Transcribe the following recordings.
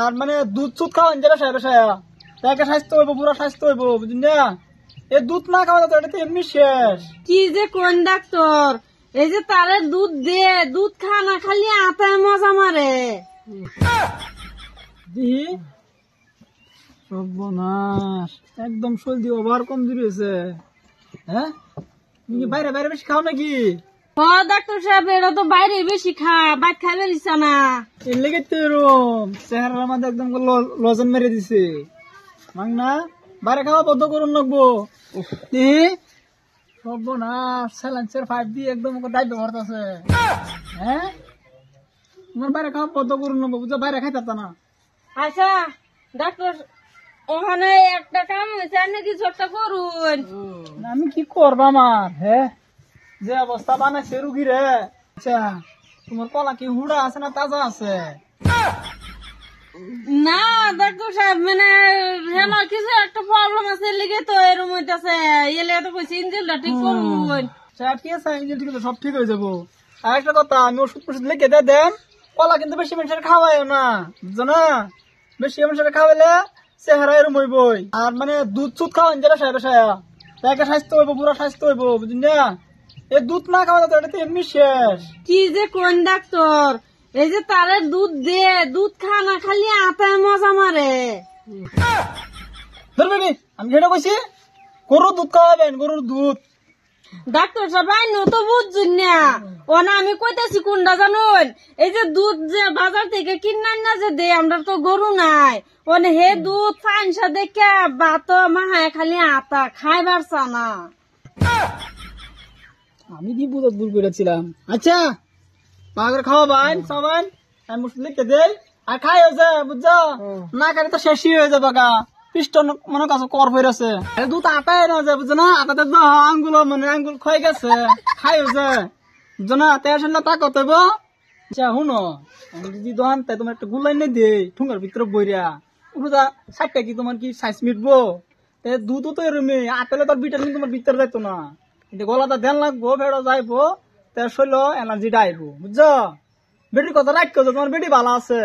আর মানে দুধ চুধ খাওয়ান যাবে সাহেব সাহেব তাকে স্বাস্থ্য হইব পুরো স্বাস্থ্য হইব বুঝলি না এই দুধ না খাওয়া তো এটা তো এমনি শেষ। কি যে কোন ডাক্তার এই যে তারে দুধ দে দুধ খা না খালি আতায় মজা মারে দি সর্বনাশ একদম শরীর ওভার কমজোরি হয়েছে। হ্যাঁ তুমি কি বাইরে বাইরে বেশি খাও নাকি? হ ডাক্তার সাহেব এটা তো বাইরে বেশি খা বাইরে খাইবে দিছে না এর লেগে তো এরম চেহারার মধ্যে একদম লজন মেরে দিছে মাং না বাইরে খাওয়া বদ্ধ করুন লাগবো। সর্বনাশ স্যালেন্সের 5 দিয়ে একদম ডাইভ ভরতেছে। হ্যাঁ তোমার বাইরে খাওয়া বদ্ধ করুন লাগবো বুঝছো বাইরে খাইতে না। আচ্ছা ডাক্তার ওখানে একটা কাম হয়েছে আপনি কিছু একটা করুন। আমি কি করবো আমার হ্যাঁ যে অবস্থা বানাইছে রুগী রে। আচ্ছা তোমার কলা কি হুড়া আছে না তাজা আছে? না ডাক্তার সাহেব মানে হেনা কিছু একটা প্রবলেম আছে লেগে তো এরকম হইতাছে এলে তো কইছি ইঞ্জিনটা ঠিক করুন। আচ্ছা ঠিক আছে ইঞ্জিন ঠিক আছে সব ঠিক হয়ে যাবো। আর একটা কথা আমি ওষুধ ফষুধ লিখে দিয়ে দেন কলা কিন্তু বেশি মানুষের খাওয়ায় না বুঝছো না বেশি মানুষের খাওয়াইলে চেহারা এরম হইবই। আর মানে দুধ চুধ খাওয়ান যাবে সাহেব সাহেব তাকে স্বাস্থ্য হইব পুরো স্বাস্থ্য হইব বুঝলি না এই দুধ না খাওয়া তো এটা তো এমনি শেষ। কি যে কোন ডাক্তার এই যে তারে দুধ দে দুধ খা না খালি আতায় মজা মারে ধরবেনি আমি যেটা কইছি গরুর দুধ খাওয়াবেন গরুর দুধ। ডাক্তার সাহেব আইনো তো বুঝছেন না ও না আমি কইতাছি কোনটা জানুন এই যে দুধ যে বাজার থেকে কিনান না যে দে আমরা তো গরু নাই ওনে হে দুধ ফাইনসা দেখে বাত মাহায় খালি আতা খাইবার চানা আমি কি বুঝত ভুল করেছিলাম। আচ্ছা পাগর খাওয়াবেন সবাই আমি ওষুধ লিখে দেই আর খাই হয়েছে বুঝছো না খালি তো শেষই হয়ে যাবে গা পিস্টন মনে কাছে কর ফেরেছে দুধ আটাই না যায় বুঝছো না আটাতে আঙ্গুল মানে আঙ্গুল ক্ষয় গেছে খাই হয়েছে বুঝছো না তেল সামনে তা কত হইব। আচ্ছা শুনো আমি যদি দোকান তাই তোমার একটা গুলাই নেই দিই ঠুঙ্গার ভিতরে বইরা উঠা 60টা কি তোমার কি সাইজ মিটবো দুধও তো এরমই আটালে তোর ভিটামিন তোমার ভিতরে যাইতো না কিন্তু গলাটা ধ্যান লাগবো বেড়ো যাইবো তার শৈল এনার্জিটা আইবো বুঝছো। বেটির কথা রাখ করছো তোমার বেটি ভালো আছে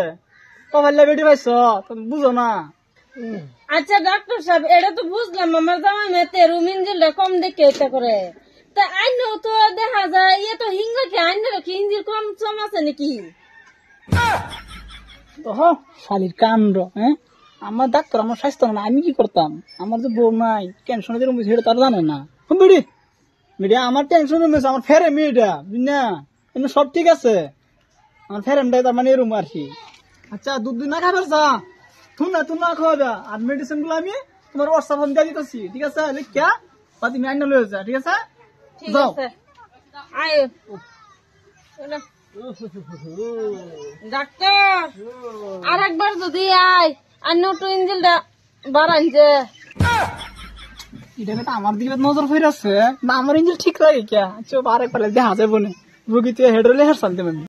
কমাইলে বেটি পাইছ তুমি বুঝো না। আচ্ছা ডাক্তার সাহেব এটা তো বুঝলাম আমার জামাই মেতে রুমিনজিলটা কম দেখে এটা করে তা আইনো তো দেখা যায় ইয়ে তো হিঙ্গা কি আইনো কি ইঞ্জিল কম চম আছে নাকি? শালির কাণ্ড হ্যাঁ আমার ডাক্তার আমার স্বাস্থ্য না আমি কি করতাম আমার যে বউ নাই টেনশনে যেরকম সেটা তারা জানে না। বেটি বেটি আমার টেনশন হয়েছে আমার ফেরে মেয়েটা বুঝলি না কিন্তু সব ঠিক আছে আমার ফেরেনটাই তার মানে এরকম আর কি। আচ্ছা দুধ না খাবার চা তুই না খাওয়াবে আর মেডিসিন গুলো আমি তোমার হোয়াটসঅ্যাপ দিয়ে দিতেছি ঠিক আছে লিখা বা তুমি আইনা লয়ে যা ঠিক আছে ঠিক যাও। আছে আয় ডাক্তার আর একবার যদি আয় আইনো তো ইঞ্জিলটা বাড়াই যে এটা তো আমার দিকে নজর ফিরে আছে না আমার ইঞ্জিন ঠিক লাগে কে আচ্ছা আরেকবার দেখা যাবো না রুগীতে হেডরলে হের চালতে পারবি।